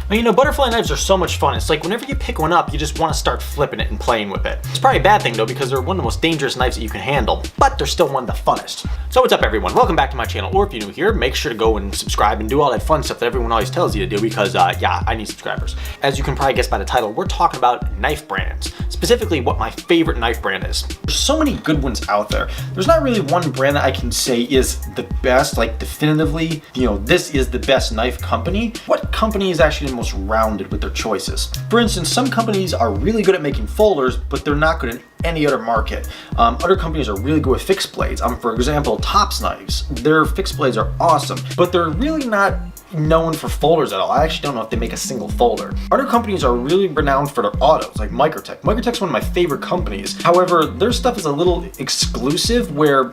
Well, you know, butterfly knives are so much fun. It's like whenever you pick one up, you just want to start flipping it and playing with it. It's probably a bad thing though, because they're one of the most dangerous knives that you can handle, but they're still one of the funnest. So what's up everyone? Welcome back to my channel, or if you're new here, make sure to go and subscribe and do all that fun stuff that everyone always tells you to do, because yeah, I need subscribers. As you can probably guess by the title, we're talking about knife brands, specifically what my favorite knife brand is. There's so many good ones out there. There's not really one brand that I can say is the best, like definitively, you know, this is the best knife company. What company is actually the most rounded with their choices? For instance, some companies are really good at making folders, but they're not good in any other market. Other companies are really good with fixed blades. For example, Tops knives, their fixed blades are awesome, but they're really not known for folders at all. I actually don't know if they make a single folder. Other companies are really renowned for their autos, like Microtech. Microtech's one of my favorite companies. However, their stuff is a little exclusive, where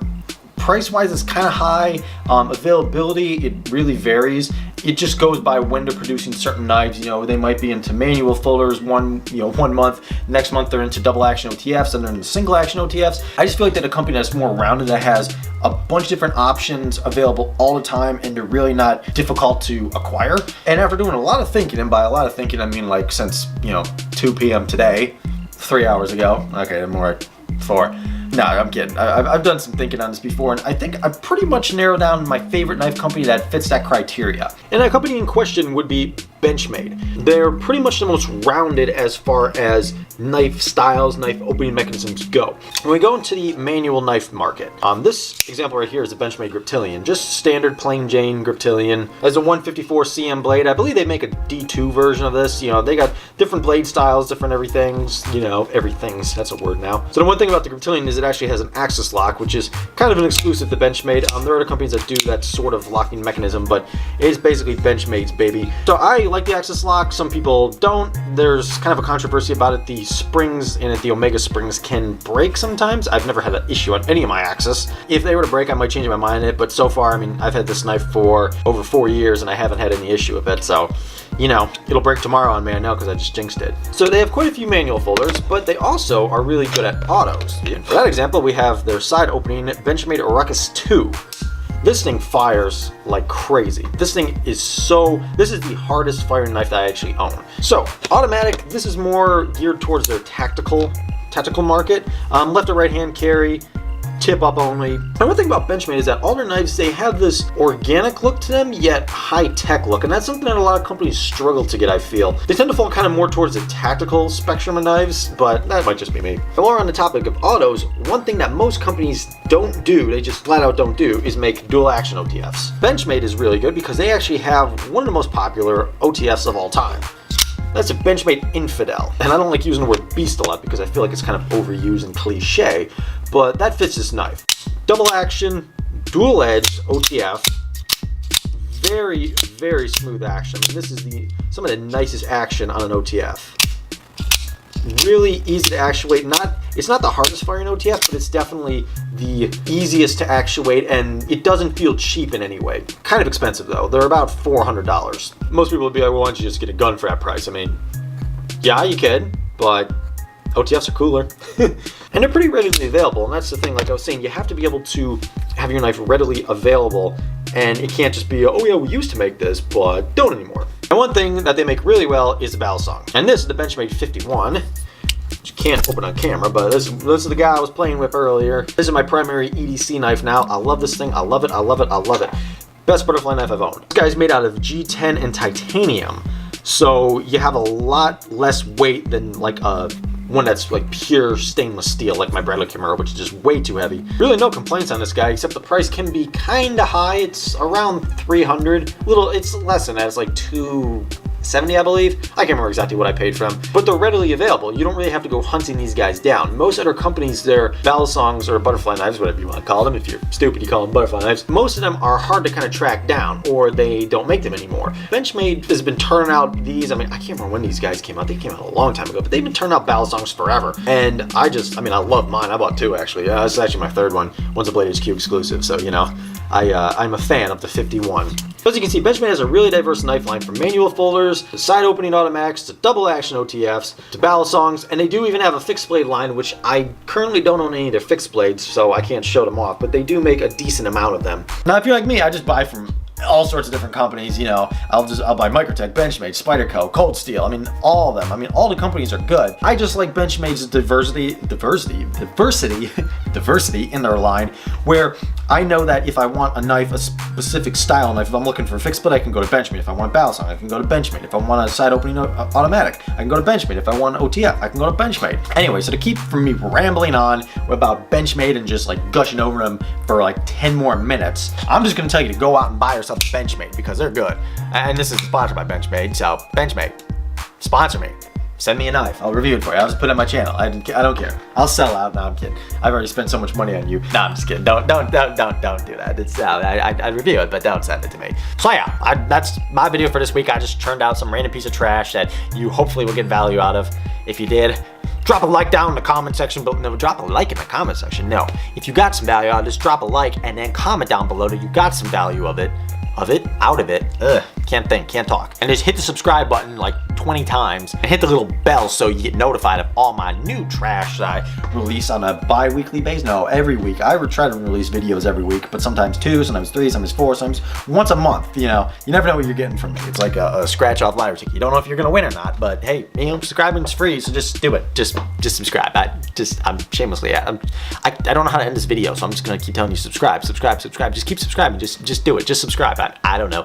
price-wise it's kind of high. Availability, it really varies. It just goes by when they're producing certain knives. You know, they might be into manual folders one month. Next month they're into double action OTFs, and they're into single action OTFs. I just feel like that a company that's more rounded, that has a bunch of different options available all the time, and they're really not difficult to acquire. And after doing a lot of thinking, and by a lot of thinking I mean like since 2 p.m. today, 3 hours ago. Okay, I'm more like 4. No, I'm kidding. I've done some thinking on this before, and I think I pretty much narrowed down my favorite knife company that fits that criteria. And that company in question would be Benchmade. They're pretty much the most rounded as far as knife styles, knife opening mechanisms go. When we go into the manual knife market, this example right here is a Benchmade Griptilian, just standard plain Jane Griptilian. As a 154 cm blade, I believe they make a D2 version of this. You know, they got different blade styles, different everythings, everything's, that's a word now. So the one thing about the Griptilian is it actually has an axis lock, which is kind of an exclusive to Benchmade. There are other companies that do that sort of locking mechanism, but it is basically Benchmade's baby. So I like the axis lock, some people don't. There's kind of a controversy about it. The springs in it, the Omega springs, can break sometimes. I've never had an issue on any of my axis. If they were to break, I might change my mind on it, but so far, I mean, I've had this knife for over 4 years and I haven't had any issue with it, so it'll break tomorrow on me, I know, because I just jinxed it. So they have quite a few manual folders, but they also are really good at autos. And for that example, we have their side opening Benchmade Ruckus 2. This thing fires like crazy. This is the hardest firing knife that I actually own. So automatic, this is more geared towards their tactical market. Left or right hand carry, tip up only. And one thing about Benchmade is that all their knives, they have this organic look to them, yet high-tech look, and that's something that a lot of companies struggle to get, I feel. They tend to fall kind of more towards the tactical spectrum of knives, but that might just be me. While we're on the topic of autos, one thing that most companies don't do, they just flat out don't do, is make dual action OTFs. Benchmade is really good because they actually have one of the most popular OTFs of all time. That's a Benchmade Infidel, and I don't like using the word beast a lot because I feel like it's kind of overused and cliche, but that fits this knife. Double action, dual edge OTF, very, very smooth action. I mean, this is some of the nicest action on an OTF. Really easy to actuate. It's not the hardest firing OTF, but it's definitely the easiest to actuate, and it doesn't feel cheap in any way. Kind of expensive though. They're about $400. Most people would be like, well, why don't you just get a gun for that price? I mean, yeah, you can, but OTFs are cooler. And they're pretty readily available, and that's the thing, like I was saying, you have to be able to have your knife readily available, and it can't just be, oh yeah, we used to make this, but don't anymore. And one thing that they make really well is the balisong. And this is the Benchmade 51. Which you can't open on camera, but this is the guy I was playing with earlier. This is my primary EDC knife now. I love this thing. I love it. I love it. I love it. Best butterfly knife I've owned. This guy's made out of G10 and titanium, so you have a lot less weight than like a one that's like pure stainless steel, like my Bradley Kimura, which is just way too heavy. Really no complaints on this guy, except the price can be kind of high. It's around $300. It's less than that. It's like $270, I believe. I can't remember exactly what I paid for them, but they're readily available. You don't really have to go hunting these guys down. Most other companies, their balisongs or butterfly knives, whatever you want to call them. If you're stupid, you call them butterfly knives. Most of them are hard to kind of track down, or they don't make them anymore. Benchmade has been turning out these. I mean, I can't remember when these guys came out. They came out a long time ago, but they've been turning out balisongs forever. And I love mine. I bought 2 actually. This is actually my 3rd one. One's a Blade HQ exclusive, so I'm a fan of the 51. As you can see, Benchmade has a really diverse knife line, from manual folders to side opening automatics to double action OTFs to balisongs, and they do even have a fixed blade line, which I currently don't own any of their fixed blades, so I can't show them off, but they do make a decent amount of them. Now, if you're like me, I just buy from all sorts of different companies, you know. I'll buy Microtech, Benchmade, Spyderco, Cold Steel. I mean, all of them. I mean, all the companies are good. I just like Benchmade's diversity in their line, where I know that if I want a knife, a specific style knife, if I'm looking for a fixed split, I can go to Benchmade. If I want a balisong, I can go to Benchmade. If I want a side opening automatic, I can go to Benchmade. If I want an OTF, I can go to Benchmade. Anyway, so to keep from me rambling on about Benchmade and just like gushing over them for like 10 more minutes, I'm just gonna tell you to go out and buy yourself a Benchmade because they're good. And this is sponsored by Benchmade, so Benchmade, sponsor me. Send me a knife. I'll review it for you. I'll just put it on my channel. I don't care. I'll sell out. No, I'm kidding. I've already spent so much money on you. No, I'm just kidding. Don't do that. It's I review it, but don't send it to me. So yeah, that's my video for this week. I just churned out some random piece of trash that you hopefully will get value out of. If you did, drop a like down in the comment section. But no, drop a like in the comment section. No, if you got some value out of this, drop a like and then comment down below that you got some value out of it. Can't think, can't talk. And just hit the subscribe button like 20 times and hit the little bell so you get notified of all my new trash that I release on a bi-weekly basis. No, every week. I would try to release videos every week, but sometimes 2, sometimes 3, sometimes 4, sometimes once a month. You know, you never know what you're getting from me. It's like a scratch-off lottery ticket. You don't know if you're gonna win or not, but hey, you know, subscribing is free, so just do it. Just subscribe. I'm shamelessly, I don't know how to end this video, so I'm just gonna keep telling you subscribe. Just keep subscribing. Just do it. Just subscribe. I don't know.